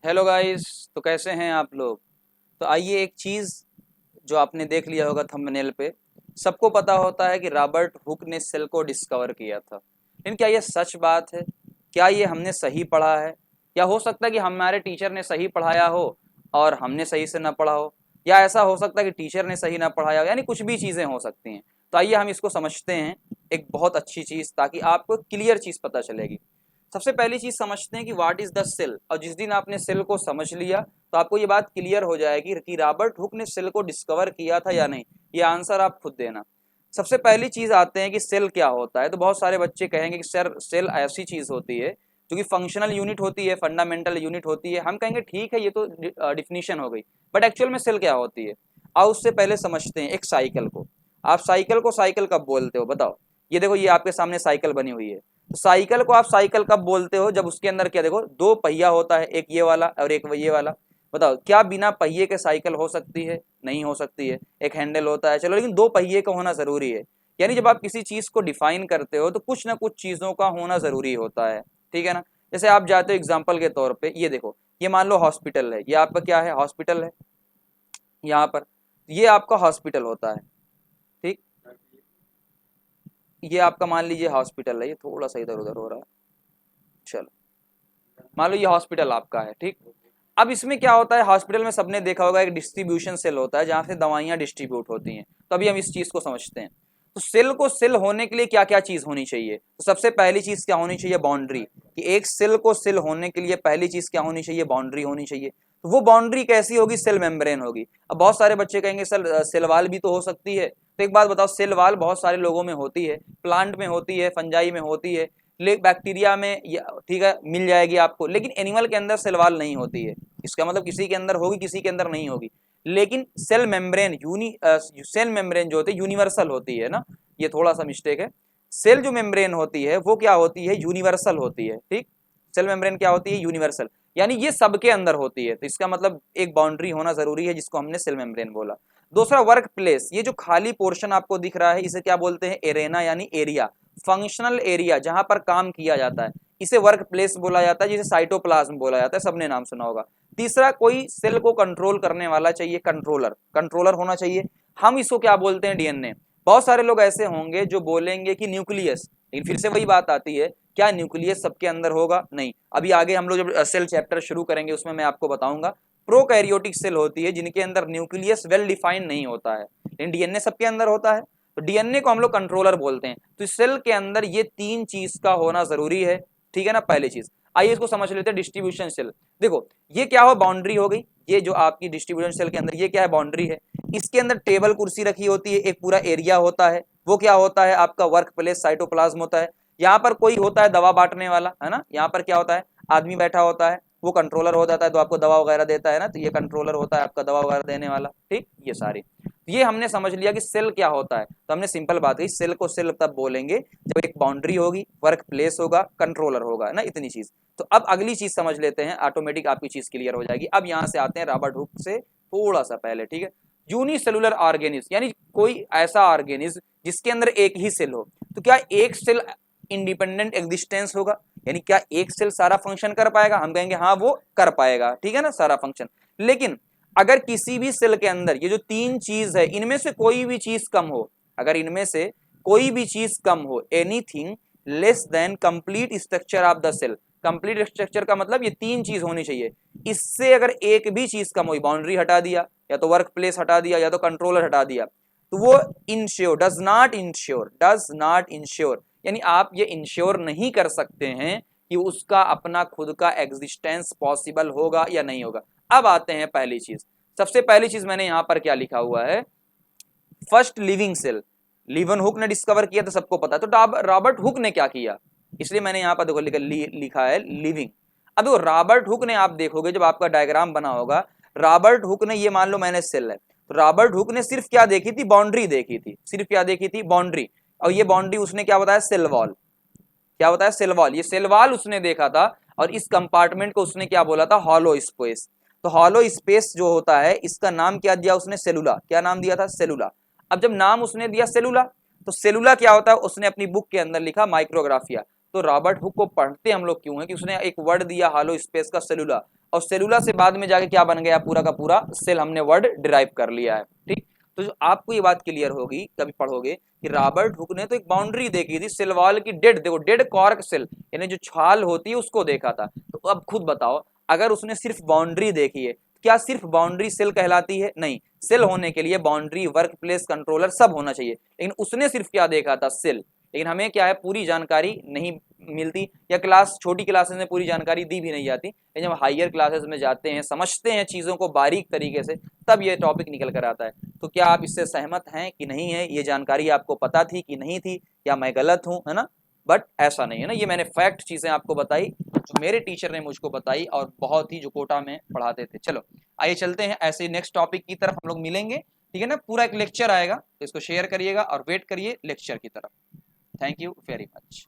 Hello guys. तो कैसे हैं आप लोग। तो आइए एक चीज़ जो आपने देख लिया होगा थंबनेल पे, सबको पता होता है कि रॉबर्ट हुक ने सेल को डिस्कवर किया था, लेकिन क्या ये सच बात है? क्या ये हमने सही पढ़ा है? या हो सकता है कि हमारे टीचर ने सही पढ़ाया हो और हमने सही से ना पढ़ा हो, या ऐसा हो सकता है कि टीचर ने सही ना पढ़ाया हो, यानी कुछ भी चीज़ें हो सकती हैं। तो आइए हम इसको समझते हैं, एक बहुत अच्छी चीज़, ताकि आपको क्लियर चीज़ पता चलेगी। सबसे पहली चीज समझते हैं कि व्हाट इज द सेल, और जिस दिन आपने सेल को समझ लिया तो आपको ये बात क्लियर हो जाएगी कि रॉबर्ट हुक ने सेल को डिस्कवर किया था या नहीं। ये आंसर आप खुद देना। सबसे पहली चीज आते हैं कि सेल क्या होता है। तो बहुत सारे बच्चे कहेंगे कि सर सेल ऐसी चीज होती है जो कि फंक्शनल यूनिट होती है, फंडामेंटल यूनिट होती है। हम कहेंगे ठीक है, ये तो डिफिनीशन हो गई, बट एक्चुअल में सेल क्या होती है। आओ उससे पहले समझते हैं एक साइकिल को। आप साइकिल को साइकिल कब बोलते हो बताओ। ये देखो, ये आपके सामने साइकिल बनी हुई है। तो साइकिल को आप साइकिल कब बोलते हो? जब उसके अंदर क्या देखो, दो पहिया होता है, एक ये वाला और एक ये वाला। बताओ, क्या बिना पहिए के साइकिल हो सकती है? नहीं हो सकती है। एक हैंडल होता है चलो, लेकिन दो पहिए का होना जरूरी है। यानी जब आप किसी चीज को डिफाइन करते हो तो कुछ ना कुछ चीजों का होना जरूरी होता है, ठीक है ना। जैसे आप जाते हो एग्जाम्पल के तौर पे, ये देखो, ये मान लो हॉस्पिटल है, ये आपका क्या है? हॉस्पिटल है। यहाँ पर ये आपका हॉस्पिटल होता है, ठीक। ये आपका मान लीजिए हॉस्पिटल है, ये थोड़ा सा इधर उधर हो रहा है, चलो मान लो ये हॉस्पिटल आपका है, ठीक। अब इसमें क्या होता है, हॉस्पिटल में सबने देखा होगा एक डिस्ट्रीब्यूशन सेल होता है जहां से दवाइयां डिस्ट्रीब्यूट होती हैं। तो अभी हम इस चीज को समझते हैं। तो सेल को सेल होने के लिए क्या क्या चीज होनी चाहिए? तो सबसे पहली चीज क्या होनी चाहिए? बाउंड्री। कि एक सेल को सेल होने के लिए पहली चीज क्या होनी चाहिए? बाउंड्री होनी चाहिए। तो वो बाउंड्री कैसी होगी? सेल मेम्ब्रेन होगी। अब बहुत सारे बच्चे कहेंगे सर सेल वाल भी तो हो सकती है। तो एक बात बताओ, सेल वाल बहुत सारे लोगों में होती है, प्लांट में होती है, फंजाई में होती है, बैक्टीरिया में, ठीक है, मिल जाएगी आपको, लेकिन एनिमल के अंदर सेल वाल नहीं होती है। इसका मतलब किसी के अंदर होगी, किसी के अंदर नहीं होगी। लेकिन सेल मेम्ब्रेन सेल मेम्ब्रेन जो होती है यूनिवर्सल होती है ना। ये थोड़ा सा मिस्टेक है। सेल जो मेम्ब्रेन होती है वो क्या होती है? यूनिवर्सल होती है, ठीक। सेल मेम्ब्रेन क्या होती है? यूनिवर्सल। यानी ये सबके अंदर होती है। तो इसका मतलब एक बाउंड्री होना जरूरी है, जिसको हमने सेल मेम्ब्रेन बोला। दूसरा, वर्क प्लेस। ये जो खाली पोर्शन आपको दिख रहा है इसे क्या बोलते हैं? एरेना, यानी एरिया, फंक्शनल एरिया जहां पर काम किया जाता है, इसे वर्क प्लेस बोला जाता है, जिसे साइटोप्लाज्म बोला जाता है, सबने नाम सुना होगा। तीसरा, कोई सेल को कंट्रोल करने वाला चाहिए, कंट्रोलर, कंट्रोलर होना चाहिए। हम इसको क्या बोलते हैं? डीएनए। बहुत सारे लोग ऐसे होंगे जो बोलेंगे कि न्यूक्लियस, लेकिन फिर से वही बात आती है, क्या न्यूक्लियस सबके अंदर होगा? नहीं। अभी आगे हम लोग जब सेल चैप्टर शुरू करेंगे उसमें मैं आपको बताऊंगा। प्रोकैरियोटिक सेल होती है जिनके अंदर न्यूक्लियस वेल डिफाइंड नहीं होता है, लेकिन डीएनए सबके अंदर होता है। तो डीएनए को हम लोग कंट्रोलर बोलते हैं। तो इस सेल के अंदर ये तीन चीज का होना जरूरी है, ठीक है ना, पहली चीज। आइए इसको समझ लेते हैं। डिस्ट्रीब्यूशन सेल, देखो ये क्या हो? बाउंड्री हो गई। ये जो आपकी डिस्ट्रीब्यूशन सेल के अंदर ये क्या है? बाउंड्री है। इसके अंदर टेबल कुर्सी रखी होती है, एक पूरा एरिया होता है, वो क्या होता है? आपका वर्क प्लेस, साइटोप्लाज्म होता है। यहाँ पर कोई होता है दवा बांटने वाला, है ना। यहाँ पर क्या होता है? आदमी बैठा होता है, वो कंट्रोलर हो जाता है, तो आपको दवा वगैरह देता है ना, तो ये कंट्रोलर होता है आपका दवा वगैरह देने वाला, ठीक। ये सारी, ये हमने समझ लिया कि सेल क्या होता है। तो हमने सिंपल बात कही, सेल को सेल तब बोलेंगे जब एक बाउंड्री होगी, वर्क प्लेस होगा, कंट्रोलर होगा, ना, इतनी चीज। तो अब अगली चीज समझ लेते हैं, ऑटोमेटिक आपकी चीज क्लियर हो जाएगी। अब यहाँ से आते हैं रॉबर्ट हुक से थोड़ा सा पहले, ठीक है। यूनिसेलुलर ऑर्गेनिज्म, यानी कोई ऐसा ऑर्गेनिज्म जिसके अंदर एक ही सेल हो। तो क्या एक सेल इंडिपेंडेंट एग्जिस्टेंस होगा? यानी क्या एक सेल सारा फंक्शन कर पाएगा? हम कहेंगे हाँ वो कर पाएगा, ठीक है ना, सारा फंक्शन। लेकिन अगर किसी भी सेल के अंदर ये जो तीन चीज है, इनमें से कोई भी चीज कम हो, अगर इनमें से कोई भी चीज कम हो, anything less than complete structure of the cell. Complete structure का मतलब ये तीन चीज होनी चाहिए। इससे अगर एक भी चीज कम हुई, बाउंड्री हटा दिया, या तो वर्क प्लेस हटा दिया, या तो कंट्रोलर हटा दिया, तो वो इंश्योर, डज नॉट इंश्योर, यानी आप ये इंश्योर नहीं कर सकते हैं कि उसका अपना खुद का एग्जिस्टेंस पॉसिबल होगा या नहीं होगा। अब आते हैं पहली चीज। सबसे पहली चीज मैंने यहां पर क्या लिखा हुआ है? First living cell. Leeuwenhoek ने डिस्कवर किया तो सबको पता है। तो रॉबर्ट हुक ने क्या किया? इसलिए मैंने यहां पर देखो लिखा है लिविंग। अब देखो रॉबर्ट हुक ने, आप देखोगे जब आपका डायग्राम बना होगा, रॉबर्ट हुक ने, ये मान लो मैंने सेल है, तो रॉबर्ट हुक ने सिर्फ क्या देखी थी? बाउंड्री देखी थी। सिर्फ क्या देखी थी? बाउंड्री। और ये बाउंड्री उसने क्या बताया? Cell wall. क्या बताया? Cell wall. ये सेल वॉल उसने देखा था, और इस कंपार्टमेंट को उसने क्या बोला था? Hollow space. तो हॉलो स्पेस जो होता है, इसका नाम क्या दिया उसने? सेलुला। क्या नाम दिया था? सेलुला। अब जब नाम उसने दिया सेलुला, तो सेलुला क्या होता है उसने अपनी बुक के अंदर लिखा? माइक्रोग्राफिया। तो रॉबर्ट हुक को पढ़ते हम लोग क्यों है कि उसने एक वर्ड दिया हॉलो स्पेस का, सेलुला। और सेलुला से बाद में जाके क्या बन गया, पूरा का पूरा सेल हमने वर्ड डिराइव कर लिया है। ठीक, तो जो आपको ये बात क्लियर होगी, कभी पढ़ोगे कि रॉबर्ट हुक ने तो एक बाउंड्री देखी थी सेल वॉल की, डेड, देखो डेड कॉर्क सेल यानी जो छाल होती है उसको देखा था। तो अब खुद बताओ, अगर उसने सिर्फ बाउंड्री देखी है, क्या सिर्फ बाउंड्री सेल कहलाती है? नहीं, सेल होने के लिए बाउंड्री, वर्क प्लेस, कंट्रोलर सब होना चाहिए, लेकिन उसने सिर्फ क्या देखा था, सेल। लेकिन हमें क्या है, पूरी जानकारी नहीं मिलती, या क्लास, छोटी क्लासेस में पूरी जानकारी दी भी नहीं जाती, लेकिन जब हायर क्लासेस में जाते हैं, समझते हैं चीज़ों को बारीक तरीके से, तब ये टॉपिक निकल कर आता है। तो क्या आप इससे सहमत हैं कि नहीं है? ये जानकारी आपको पता थी कि नहीं थी, या मैं गलत हूँ, है ना? बट ऐसा नहीं है ना, ये मैंने फैक्ट चीज़ें आपको बताई जो मेरे टीचर ने मुझको बताई, और बहुत ही जो कोटा में पढ़ाते थे। चलो आइए चलते हैं ऐसे नेक्स्ट टॉपिक की तरफ हम लोग मिलेंगे, ठीक है ना? पूरा एक लेक्चर आएगा, तो इसको शेयर करिएगा और वेट करिए लेक्चर की तरफ। Thank you very much.